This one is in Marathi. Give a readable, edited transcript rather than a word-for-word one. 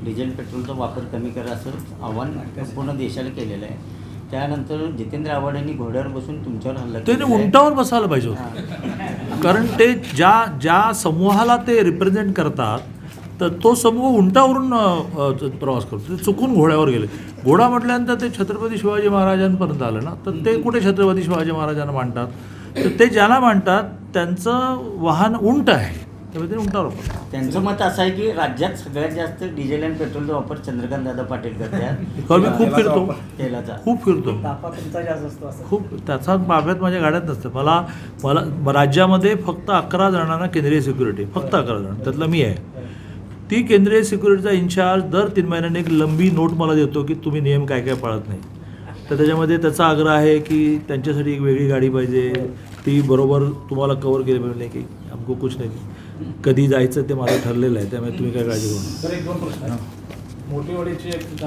डिझेल पेट्रोलचा वापर कमी करा असं आव्हान पूर्ण देशाला केलेलं आहे. त्यानंतर जितेंद्र आव्हाड यांनी घोड्यावर बसून तुमच्यावर हल्ला त्याने केलेला आहे. उंटावर बसायला पाहिजे होतं. कारण ते ज्या समूहाला ते रिप्रेझेंट करतात तर तो समूह उंटावरून प्रवास करतो. ते चुकून घोड्यावर गेले. घोडा म्हटल्यानंतर ते छत्रपती शिवाजी महाराजांपर्यंत आलं ना, तर ते कुठे छत्रपती शिवाजी महाराजांना मानतात. तर ते ज्याला मानतात त्यांचं वाहन उंट आहे, त्यामुळे ते उंटावर बसतात. त्यांचं मत असं आहे की राज्यात सगळ्यात जास्त डिझेल आणि पेट्रोलचा वापर चंद्रकांत दादा पाटील करतात. कारण मी खूप फिरतो, तेलाचा खूप फिरतो, ताफा तुमचा जास्त असतो असं. खूप त्याचा बाब्यात माझ्या गाड्यात नसतं. मला राज्यामध्ये फक्त 11 जणांना केंद्रीय सिक्युरिटी, फक्त 11 जण, त्यातला मी आहे. ती केंद्रीय सिक्युरिटीचा इन्चार्ज दर 3 महिन्यांनी एक लंबी नोट मला देतो की तुम्ही नियम काय काय पाळत नाही. तर त्याच्यामध्ये त्याचा आग्रह आहे की त्यांच्यासाठी एक वेगळी गाडी पाहिजे, ती बरोबर तुम्हाला कवर केली पाहिजे. नाही की आमको कुछ नाही, कधी जायचं ते माझं ठरलेलं आहे, त्यामुळे तुम्ही काय काळजी करू नका. सर, एक दोन प्रश्न. मोठेवाडीची एक